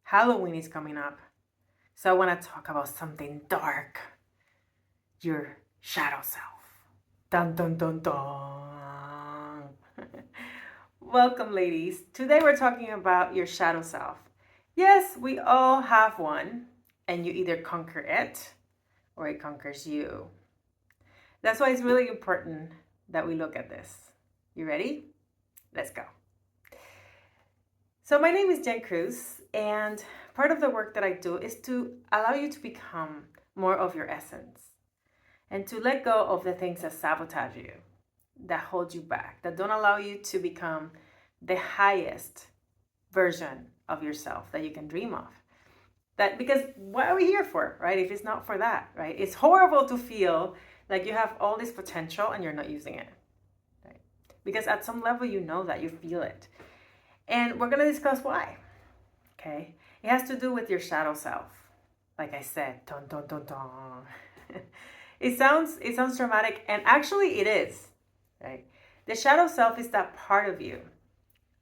Halloween is coming up. So I want to talk about something dark. Your shadow self. Dun dun dun dun. Welcome, ladies. Today we're talking about your shadow self. Yes, we all have one, and you either conquer it or it conquers you. That's why it's really important that we look at this. You ready? Let's go. So, my name is Jen Cruz, and part of the work that I do is to allow you to become more of your essence and to let go of the things that sabotage you, that hold you back, that don't allow you to become the highest version of yourself that you can dream of. That because what are we here for, right? If it's not for that, right? It's horrible to feel like you have all this potential and you're not using it, right? Because at some level you know that, you feel it. And we're going to discuss why. Okay? It has to do with your shadow self. Like I said, dun dun dun dun. It sounds dramatic, and actually it is, right? The shadow self is that part of you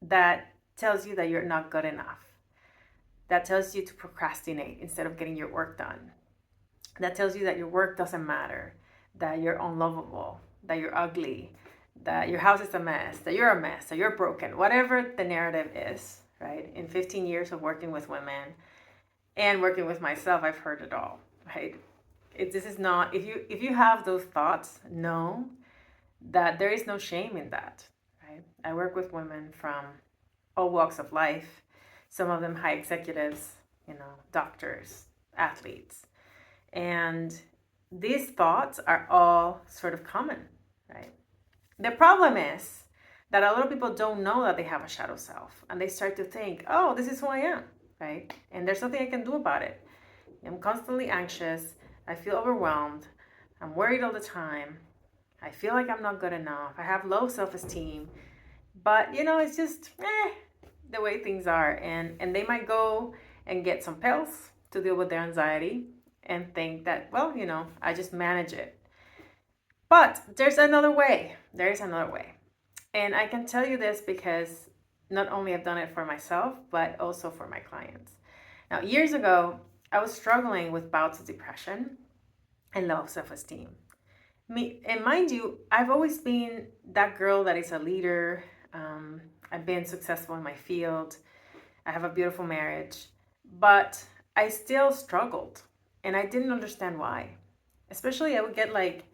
that tells you that you're not good enough. That tells you to procrastinate instead of getting your work done. That tells you that your work doesn't matter, that you're unlovable, that you're ugly, that your house is a mess, that you're a mess, that you're broken, whatever the narrative is, right? In 15 years of working with women and working with myself, I've heard it all, right? This is not, if you have those thoughts, know that there is no shame in that, right? I work with women from all walks of life, some of them high executives, doctors, athletes. And these thoughts are all sort of common, right? The problem is that a lot of people don't know that they have a shadow self, and they start to think, oh, this is who I am, right? And there's nothing I can do about it. I'm constantly anxious. I feel overwhelmed. I'm worried all the time. I feel like I'm not good enough. I have low self-esteem. But, it's just the way things are. And they might go and get some pills to deal with their anxiety and think that, well, I just manage it. But there's another way. There is another way. And I can tell you this because not only I've done it for myself, but also for my clients. Now, years ago, I was struggling with bouts of depression and low self-esteem. And mind you, I've always been that girl that is a leader. I've been successful in my field. I have a beautiful marriage, but I still struggled, and I didn't understand why. Especially, I would get like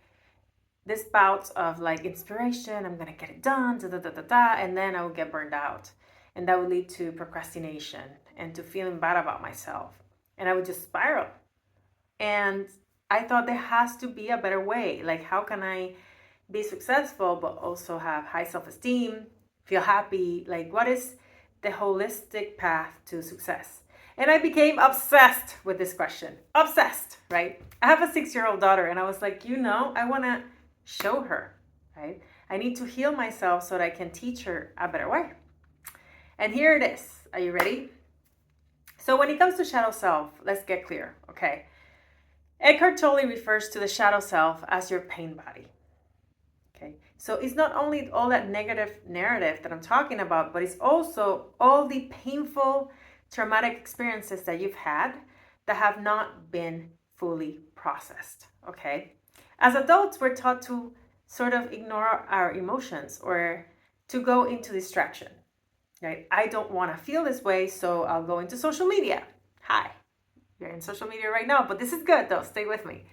this bouts of like inspiration. I'm gonna get it done, da da da da da, and then I would get burned out, and that would lead to procrastination and to feeling bad about myself, and I would just spiral. And I thought there has to be a better way. Like, how can I be successful but also have high self-esteem, feel happy? Like, what is the holistic path to success? And I became obsessed with this question. Obsessed, right? I have a 6-year-old daughter, and I was like, I want to show her, right? I need to heal myself so that I can teach her a better way. And here it is. Are you ready? So when it comes to shadow self, let's get clear, okay? Eckhart Tolle refers to the shadow self as your pain body. Okay, so it's not only all that negative narrative that I'm talking about, but it's also all the painful, traumatic experiences that you've had that have not been fully processed. Okay, as adults, we're taught to sort of ignore our emotions or to go into distraction. Right? I don't want to feel this way, so I'll go into social media. Hi. You're in social media right now, but this is good though. Stay with me.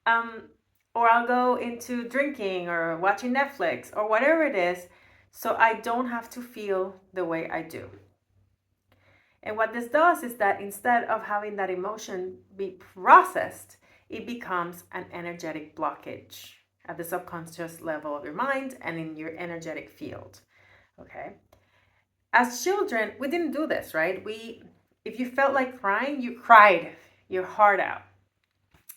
Or I'll go into drinking or watching Netflix or whatever it is, so I don't have to feel the way I do. And what this does is that instead of having that emotion be processed, it becomes an energetic blockage at the subconscious level of your mind and in your energetic field. Okay. As children, we didn't do this, right? If you felt like crying, you cried your heart out.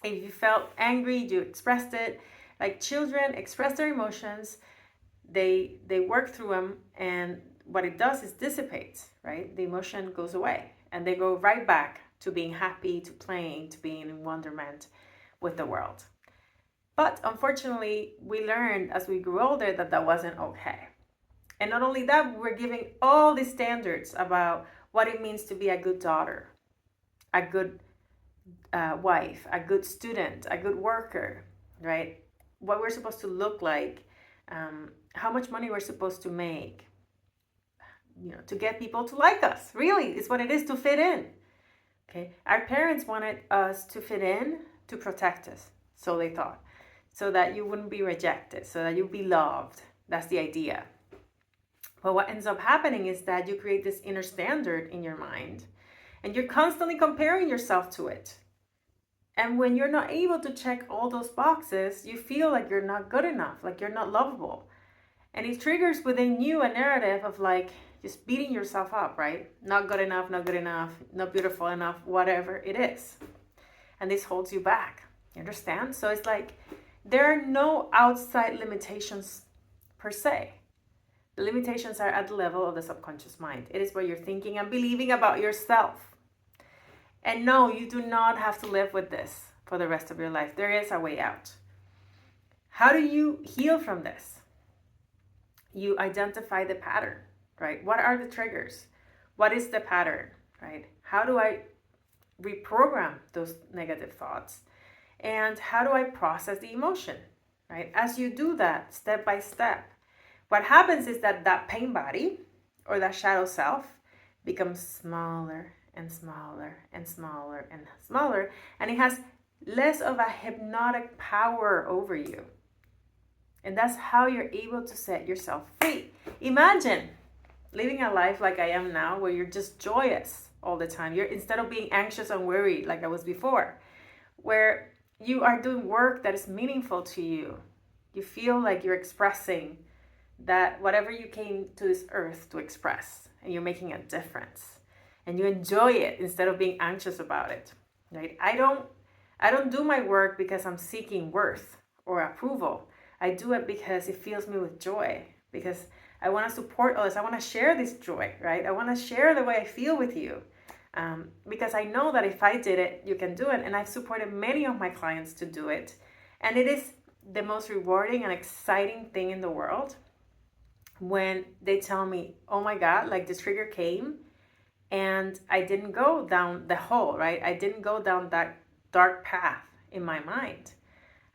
If you felt angry, you expressed it. Like, children express their emotions, they work through them, and what it does is dissipates, right? The emotion goes away, and they go right back to being happy, to playing, to being in wonderment with the world. But unfortunately, we learned as we grew older that wasn't okay. And not only that, we're giving all these standards about what it means to be a good daughter, a good wife, a good student, a good worker, right? What we're supposed to look like, how much money we're supposed to make, to get people to like us. Really, it's what it is to fit in. Okay, our parents wanted us to fit in to protect us, so they thought, so that you wouldn't be rejected, so that you'd be loved. That's the idea. But what ends up happening is that you create this inner standard in your mind, and you're constantly comparing yourself to it. And when you're not able to check all those boxes, you feel like you're not good enough, like you're not lovable. And it triggers within you a narrative of like just beating yourself up, right? Not good enough, not good enough, not beautiful enough, whatever it is. And this holds you back. You understand? So it's like there are no outside limitations per se. The limitations are at the level of the subconscious mind. It is what you're thinking and believing about yourself. And no, you do not have to live with this for the rest of your life. There is a way out. How do you heal from this? You identify the pattern, right? What are the triggers? What is the pattern, right? How do I reprogram those negative thoughts? And how do I process the emotion, right? As you do that step by step, what happens is that that pain body or that shadow self becomes smaller and smaller and smaller and smaller, and it has less of a hypnotic power over you. And that's how you're able to set yourself free. Imagine living a life like I am now, where you're just joyous all the time. You're, instead of being anxious and worried like I was before, where you are doing work that is meaningful to you. You feel like you're expressing that whatever you came to this earth to express, and you're making a difference, and you enjoy it instead of being anxious about it, right? I don't do my work because I'm seeking worth or approval. I do it because it fills me with joy, because I want to support others. I want to share this joy, right? I want to share the way I feel with you, because I know that if I did it, you can do it. And I've supported many of my clients to do it. And it is the most rewarding and exciting thing in the world when they tell me, oh my God, like this trigger came and I didn't go down the hole, right? I didn't go down that dark path in my mind.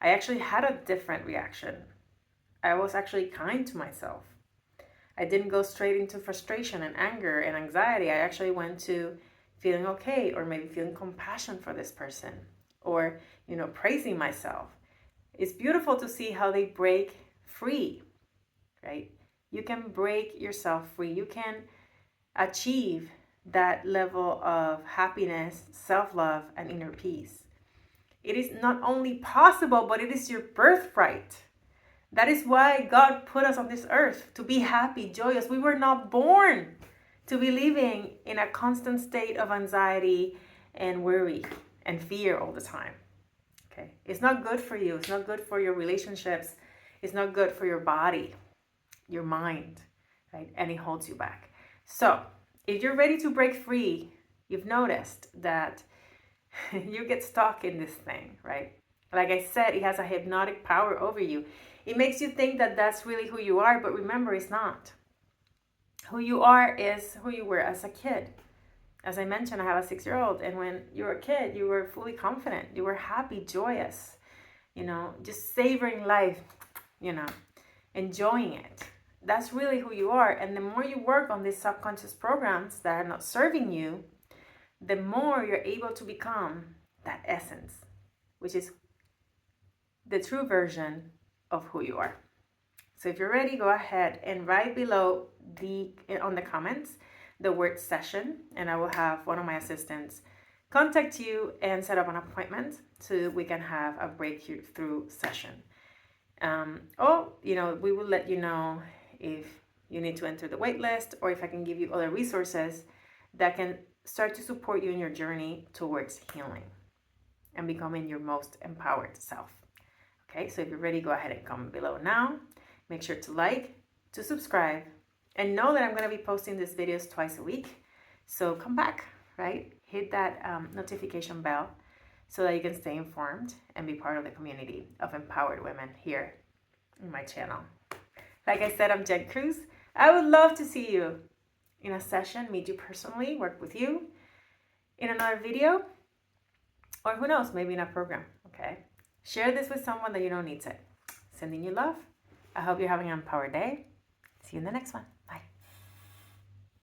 I actually had a different reaction. I was actually kind to myself. I didn't go straight into frustration and anger and anxiety. I actually went to feeling okay, or maybe feeling compassion for this person, or, praising myself. It's beautiful to see how they break free, right? You can break yourself free. You can achieve that level of happiness, self-love, and inner peace. It is not only possible, but it is your birthright. That is why God put us on this earth, to be happy, joyous. We were not born to be living in a constant state of anxiety and worry and fear all the time. Okay? It's not good for you. It's not good for your relationships. It's not good for your body, your mind, right? And it holds you back. So if you're ready to break free, you've noticed that you get stuck in this thing, right? Like I said, it has a hypnotic power over you. It makes you think that that's really who you are, but remember, it's not. Who you are is who you were as a kid. As I mentioned, I have a 6-year-old, and when you were a kid, you were fully confident. You were happy, joyous, just savoring life, enjoying it. That's really who you are. And the more you work on these subconscious programs that are not serving you, the more you're able to become that essence, which is the true version of who you are. So if you're ready, go ahead and write below on the comments the word session, and I will have one of my assistants contact you and set up an appointment so we can have a breakthrough session. We will let you know if you need to enter the wait list, or if I can give you other resources that can start to support you in your journey towards healing and becoming your most empowered self. Okay, so if you're ready, go ahead and comment below now. Make sure to like, to subscribe, and know that I'm going to be posting these videos twice a week. So come back, right? Hit that notification bell so that you can stay informed and be part of the community of empowered women here in my channel. Like I said, I'm Jen Cruz. I would love to see you in a session, meet you personally, work with you. in another video, or who knows, maybe in a program, okay? Share this with someone that you know needs it. Sending you love. I hope you're having an empowered day. See you in the next one.